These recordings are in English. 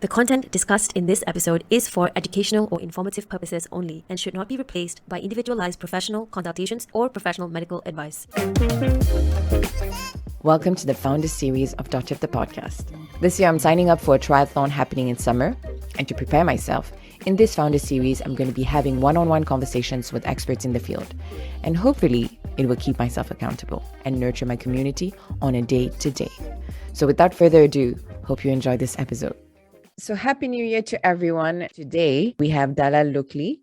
The content discussed in this episode is for educational or informative purposes only and should not be replaced by individualized professional consultations or professional medical advice. Welcome to the Founder Series of Dotiv the podcast. This year I'm signing up for a triathlon happening in summer, and to prepare myself, in this Founder Series I'm going to be having one-on-one conversations with experts in the field, and hopefully it will keep myself accountable and nurture my community on a day-to-day. So without further ado, hope you enjoy this episode. So Happy New Year to everyone. Today we have Dalal,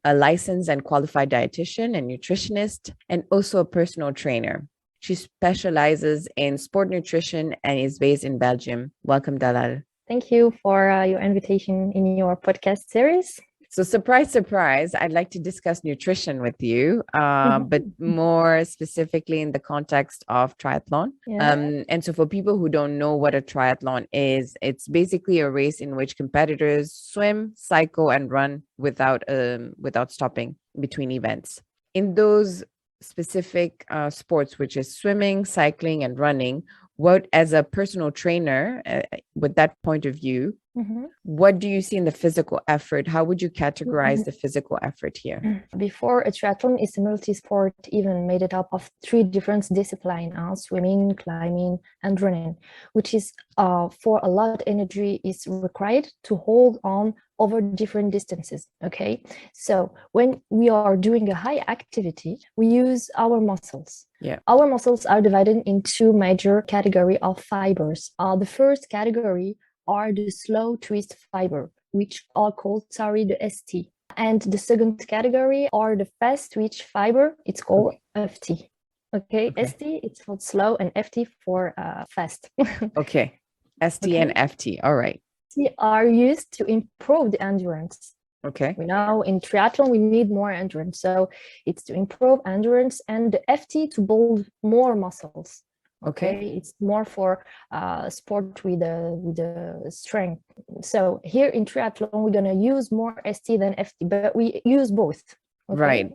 a licensed and qualified dietitian and nutritionist, and also a personal trainer. She specializes in sport nutrition and is based in Belgium. Welcome, Dalal. Thank you for your invitation in your podcast series. So surprise, surprise, I'd like to discuss nutrition with you, but more specifically in the context of triathlon. Yeah. And so for people who don't know what a triathlon is, it's basically a race in which competitors swim, cycle, and run without stopping between events. In those specific sports, which is swimming, cycling, and running, what, as a personal trainer, with that point of view, what do you see in the physical effort? How would you categorize the physical effort here? Before, a triathlon is a multi-sport event made it up of 3 different disciplines, swimming, climbing, and running, which is for a lot of energy is required to hold on over different distances. Okay, so when we are doing a high activity, we use our muscles. Yeah, our muscles are divided into major category of fibers. The first category are the slow twist fiber, which are called the ST. And the second category are the fast twitch fiber. It's called FT. Okay, ST, it's for slow, and FT for fast. Okay, ST and FT. All right. They are used to improve the endurance. Okay. We know in triathlon we need more endurance, so it's to improve endurance, and the FT to build more muscles. Okay, it's more for sport with the strength. So here in triathlon we're gonna use more ST than FT, but we use both. Okay? Right,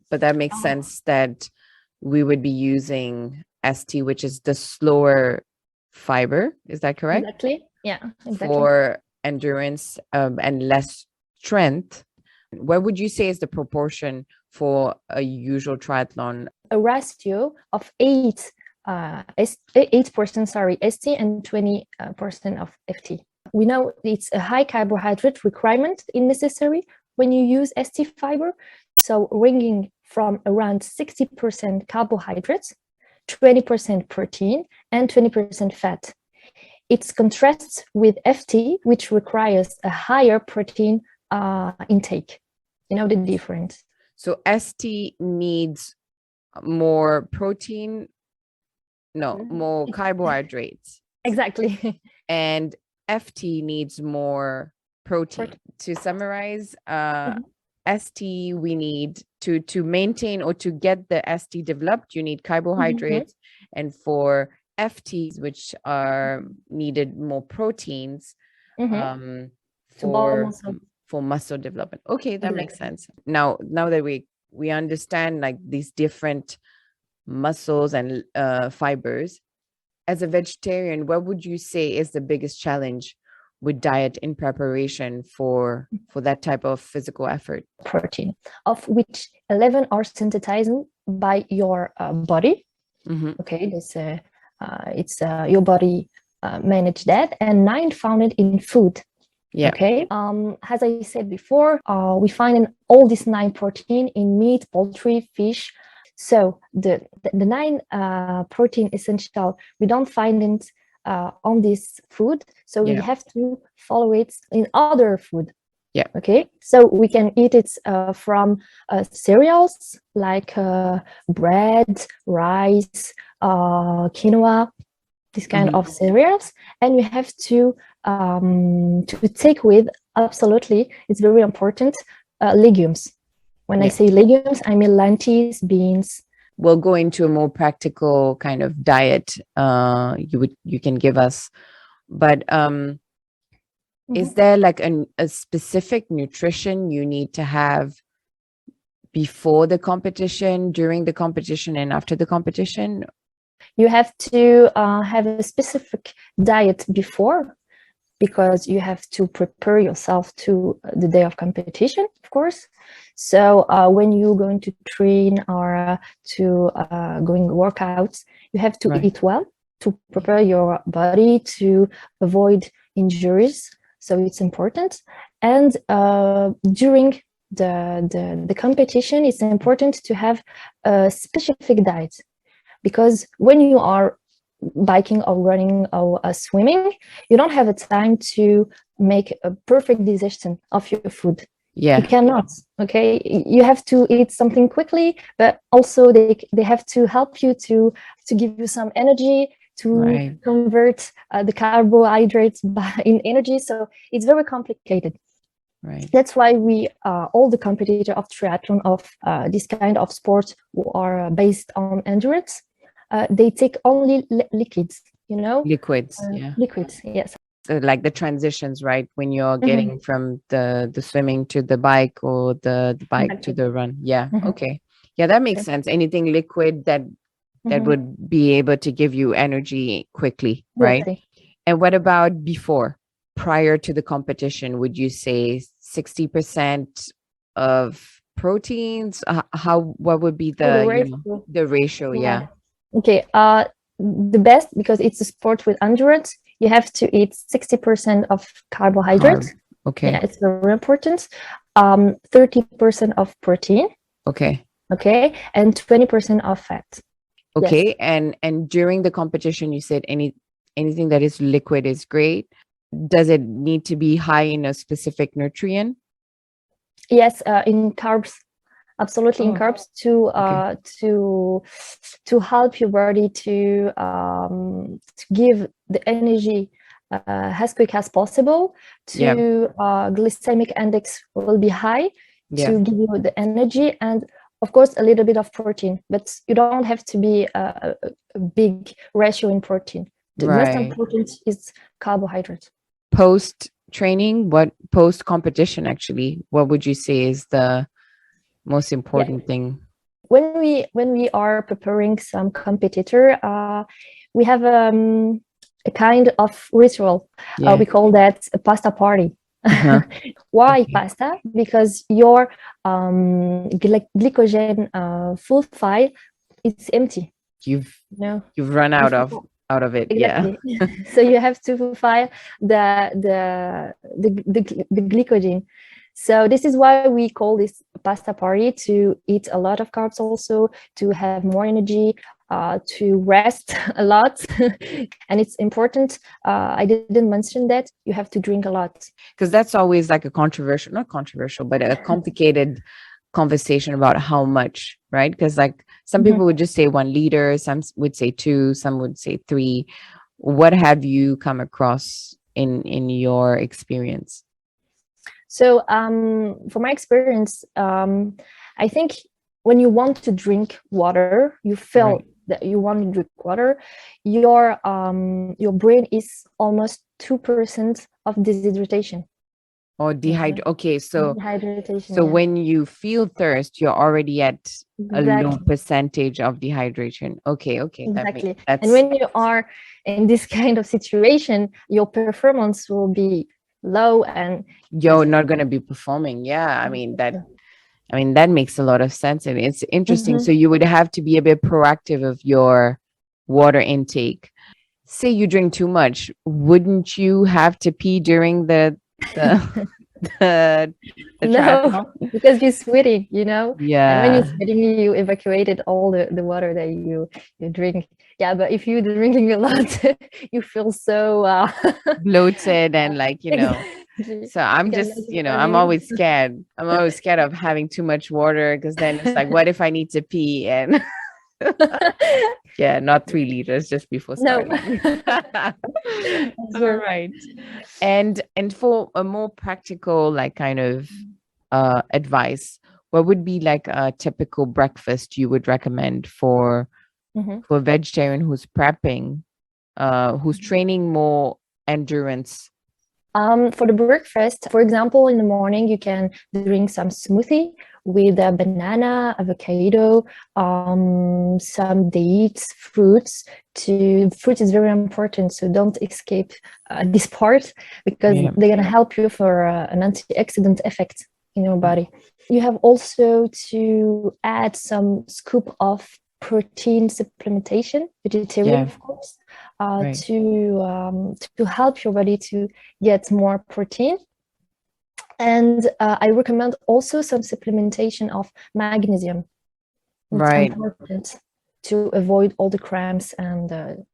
but that makes sense that we would be using ST, which is the slower fiber. Is that correct? Exactly. Yeah. Exactly. For endurance and less strength. What would you say is the proportion for a usual triathlon? A ratio of 8% ST and 20% of FT. We know it's a high carbohydrate requirement necessary when you use ST fiber. So ranging from around 60% carbohydrates, 20% protein, and 20% fat. It contrasts with FT, which requires a higher protein intake. You know the difference. So ST needs more protein, more carbohydrates. Exactly. And FT needs more protein. To summarize, ST, we need to maintain or to get the ST developed, you need carbohydrates. And for FTs, which are needed more proteins for muscle development. Okay, that makes sense. Now that we understand like these different muscles and fibers, as a vegetarian, what would you say is the biggest challenge with diet in preparation for that type of physical effort? Protein, of which 11 are synthesized by your body. Okay, this it's your body manage that, and 9 found in food. Yeah. Okay. As I said before, we find in all these 9 protein in meat, poultry, fish. So the 9 protein essential, we don't find it on this food. So we have to follow it in other food. Yeah. Okay. So we can eat it from cereals like bread, rice, quinoa, this kind of cereals, and we have to take with, absolutely, it's very important, legumes. When I say legumes, I mean lentils, beans. We'll go into a more practical kind of diet you can give us, but is there like a specific nutrition you need to have before the competition, during the competition, and after the competition? You have to have a specific diet before, because you have to prepare yourself to the day of competition, of course. So when you're going to train or to going workouts, you have to eat well to prepare your body to avoid injuries. So it's important. And during the competition, it's important to have a specific diet, because when you are biking or running or swimming, you don't have a time to make a perfect digestion of your food. You cannot. Okay, you have to eat something quickly, but also they have to help you to give you some energy to convert the carbohydrates in energy. So it's very complicated. That's why we all the competitors of triathlon, of this kind of sports who are based on endurance, they take only liquids, liquids, yes. Like the transitions, right? When you're getting from the swimming to the bike, or the bike to the run. Okay, that makes sense. Anything liquid that would be able to give you energy quickly, right? And what about prior to the competition? Would you say 60% of proteins? What would be the ratio? Yeah. Okay. The best, because it's a sport with endurance, you have to eat 60% of carbohydrates. Okay. Yeah, it's very important. 30% of protein. Okay. Okay, and 20% of fat. Okay, yes. And during the competition, you said anything that is liquid is great. Does it need to be high in a specific nutrient? Yes, in carbs. Absolutely, in carbs to help your body to give the energy as quick as possible. Glycemic index will be high to give you the energy, and of course a little bit of protein, but you don't have to be a big ratio in protein. The most important is carbohydrates. Post training, post competition actually, what would you say is the most important thing? When we are preparing some competitor, we have a kind of ritual. We call that a pasta party. Why pasta? Because your glycogen full file is empty. You've run out of it. Exactly. So you have to file the glycogen. So this is why we call this pasta party, to eat a lot of carbs, also to have more energy, to rest a lot. And it's important. I didn't mention that you have to drink a lot, because that's always like not controversial, but a complicated conversation about how much, right? Because like some people would just say 1 liter, some would say 2, some would say 3. What have you come across in your experience? So from my experience, I think when you want to drink water, you feel that you want to drink water, your brain is almost 2% of dehydration. Or okay, so dehydration. So when you feel thirst, you're already at a low percentage of dehydration. Okay. Exactly. And when you are in this kind of situation, your performance will be low, and you're not going to be performing. I mean that makes a lot of sense, and it's interesting. So you would have to be a bit proactive of your water intake. Say you drink too much, wouldn't you have to pee during the no, triathlon? Because you're sweating, and when you're sweating, you evacuated all the water that you drink. But if you're drinking a lot, you feel so bloated and so I'm just I'm always scared of having too much water, because then it's like, what if I need to pee? And not 3 liters just before starting. All right. And for a more practical kind of advice, what would be like a typical breakfast you would recommend for a vegetarian who's prepping, who's training more endurance? For the breakfast, for example, in the morning, you can drink some smoothie with a banana, avocado, some dates, fruits. Fruit is very important, so don't escape this part, because they're going to help you for an antioxidant effect in your body. You have also to add some scoop of protein supplementation, vegetarian, of course, to help your body to get more protein. And I recommend also some supplementation of magnesium. It's important to avoid all the cramps. And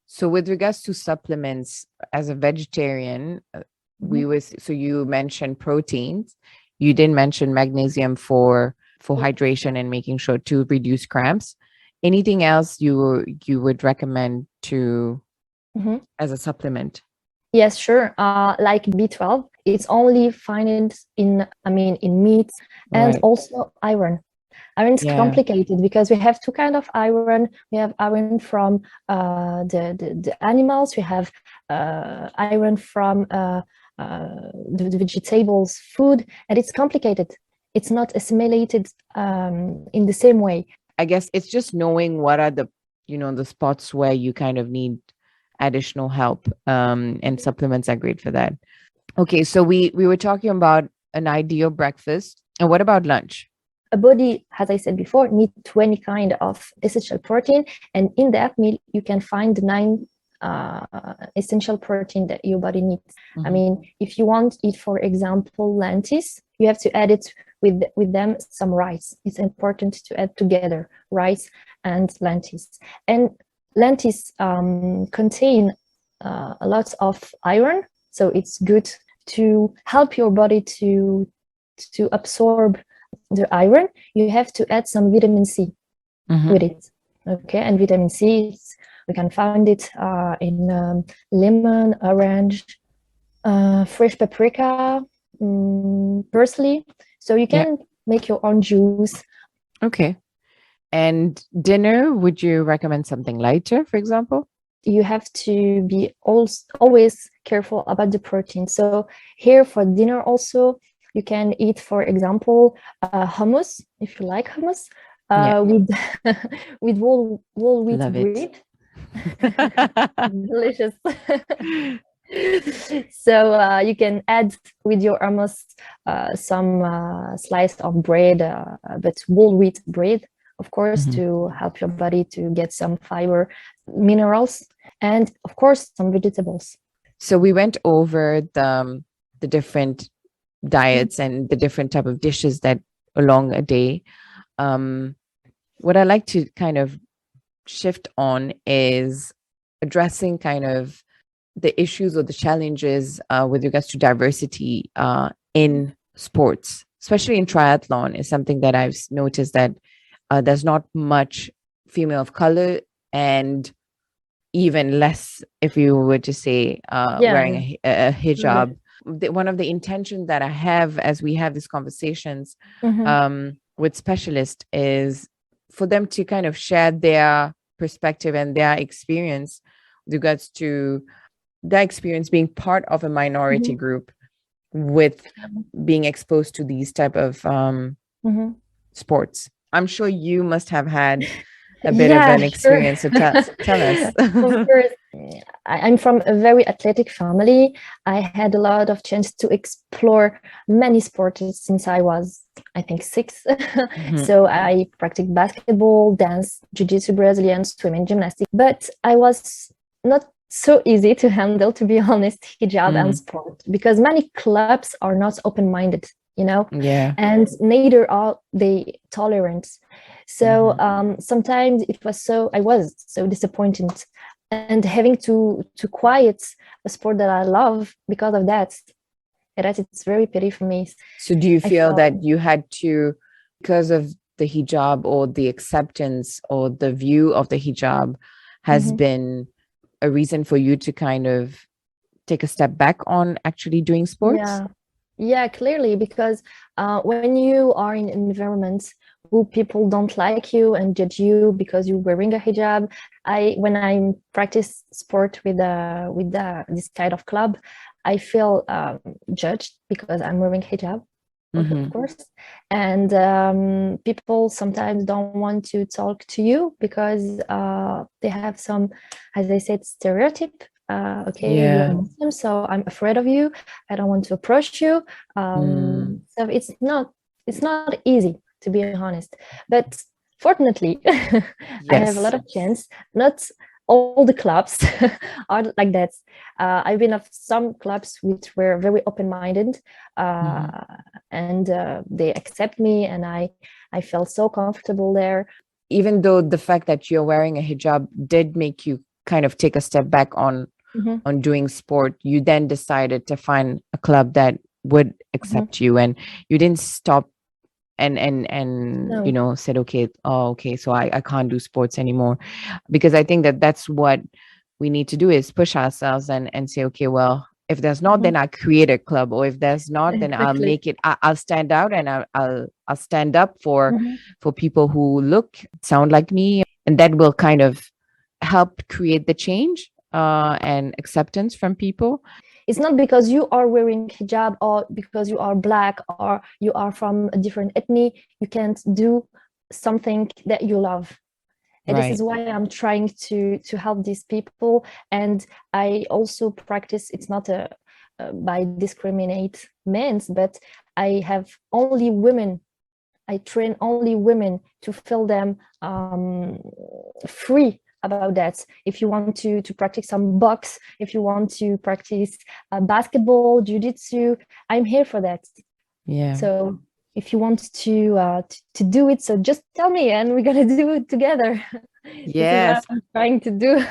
so with regards to supplements, as a vegetarian, so you mentioned proteins. You didn't mention magnesium for hydration and making sure to reduce cramps. Anything else you would recommend to as a supplement? Yes, sure. Like B12, it's only found in meats, and also iron. Iron is complicated because we have two kinds of iron. We have iron from the animals. We have iron from the vegetables food, and it's complicated. It's not assimilated in the same way. I guess it's just knowing what are the spots where you kind of need additional help, and supplements are great for that. Okay, so we were talking about an ideal breakfast, and what about lunch? A body, as I said before, needs 20 kind of essential protein, and in that meal you can find 9 essential protein that your body needs. I mean, if you want to eat, for example, lentils, you have to add it with them some rice. It's important to add together rice and lentils. And lentils contain a lot of iron, so it's good to help your body to absorb the iron. You have to add some vitamin C with it. Okay, and vitamin C, we can find it in lemon, orange, fresh paprika, parsley. So you can make your own juice. Okay. And dinner, would you recommend something lighter, for example? You have to be always careful about the protein. So here for dinner also, you can eat, for example, hummus, if you like hummus, with whole wheat bread. Delicious. So you can add with your hummus some slice of bread, but whole wheat bread, of course, to help your body to get some fiber, minerals, and of course some vegetables. So we went over the different diets and the different type of dishes that along a day. What I like to kind of shift on is addressing kind of the issues or the challenges with regards to diversity in sports, especially in triathlon, is something that I've noticed that there's not much female of color, and even less, if you were to say, wearing a hijab. One of the intentions that I have as we have these conversations with specialists is for them to kind of share their perspective and their experience with regards to their experience being part of a minority group with being exposed to these type of sports. I'm sure you must have had a bit of an experience. So tell us. Of course. I'm from a very athletic family. I had a lot of chance to explore many sports since I was, I think, 6. So I practiced basketball, dance, jiu-jitsu, Brazilian, swimming, gymnastics. But I was not so easy to handle, to be honest, hijab and sport, because many clubs are not open-minded, and neither are they tolerant. So sometimes I was so disappointed, and having to quiet a sport that I love because of that. And that it's very pity for me. So do you feel that you had to, because of the hijab or the acceptance or the view of the hijab has been a reason for you to kind of take a step back on actually doing sports? Yeah, clearly, because when you are in an environment who people don't like you and judge you because you're wearing a hijab, when I practice sport with this kind of club, I feel judged because I'm wearing hijab. of course. And people sometimes don't want to talk to you because they have some, as I said, stereotype. Okay, you're Muslim, so I'm afraid of you. I don't want to approach you. So it's not easy, to be honest. But fortunately, I have a lot of chance. Not all the clubs are like that. I've been of some clubs which were very open-minded, and they accept me, and I felt so comfortable there. Even though the fact that you're wearing a hijab did make you kind of take a step back on doing sport, you then decided to find a club that would accept you, and you didn't stop and No. you know, said, okay, so I can't do sports anymore. Because I think that that's what we need to do, is push ourselves and say, okay, well, if there's not, then I'll create a club, or if there's not, then I'll make it. I'll stand out, and I'll stand up for people who look, sound like me, and that will kind of help create the change and acceptance from people. It's not because you are wearing hijab or because you are black or you are from a different ethnic, you can't do something that you love. And this is why I'm trying to help these people. And I also practice, it's not by discriminate men, but I have only women. I train only women to feel them free about that. If you want to practice some box, if you want to practice basketball, jiu-jitsu, I'm here for that. So if you want to do it, so just tell me and we're gonna do it together. This is what I'm trying to do.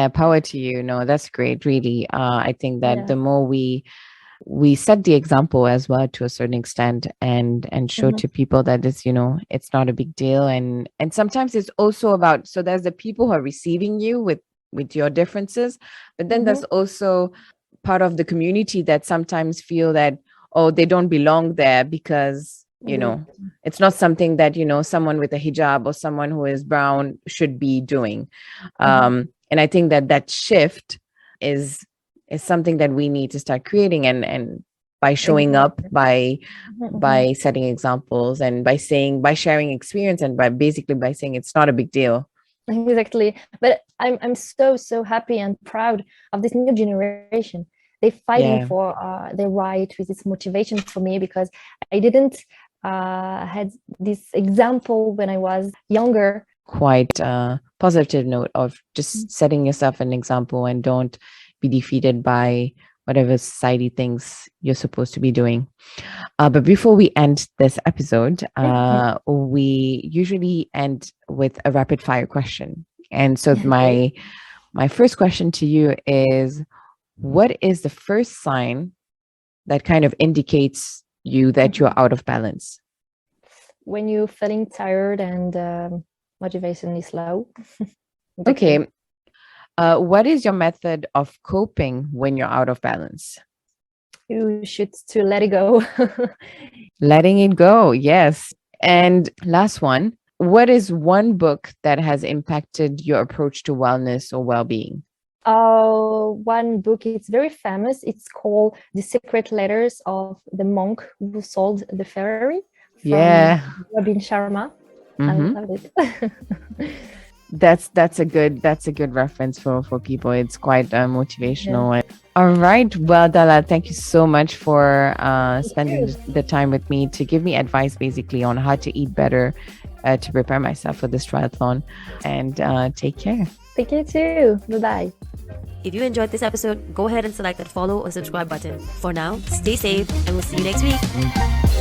Power to you. No, that's great, really. I think that the more we set the example as well, to a certain extent, and show to people that it's, you know, it's not a big deal. And sometimes it's also about, so there's the people who are receiving you with your differences, but then there's also part of the community that sometimes feel that, oh, they don't belong there because, you know, it's not something that, you know, someone with a hijab or someone who is brown should be doing. And I think that shift is something that we need to start creating, and by showing up, by setting examples, and by sharing experience, and by saying it's not a big deal. Exactly. But I'm so happy and proud of this new generation. They're fighting for their right, with this motivation for me, because I didn't had this example when I was younger. Quite a positive note of just setting yourself an example, and don't be defeated by whatever society thinks you're supposed to be doing. But before we end this episode, we usually end with a rapid fire question. And so my first question to you is, what is the first sign that kind of indicates you that you're out of balance? When you're feeling tired and motivation is low. Okay. What is your method of coping when you're out of balance? You should to let it go. Letting it go, yes. And last one, what is one book that has impacted your approach to wellness or well-being? One book, it's very famous. It's called The Secret Letters of the Monk Who Sold the Ferrari. Robin Sharma. I love it. That's a good reference for people. It's quite motivational. All right, well, Dalal, thank you so much for spending the time with me to give me advice basically on how to eat better to prepare myself for this triathlon. And take care. Thank you too. Bye-bye. If you enjoyed this episode, go ahead and select that follow or subscribe button. For now, stay safe, and we'll see you next week.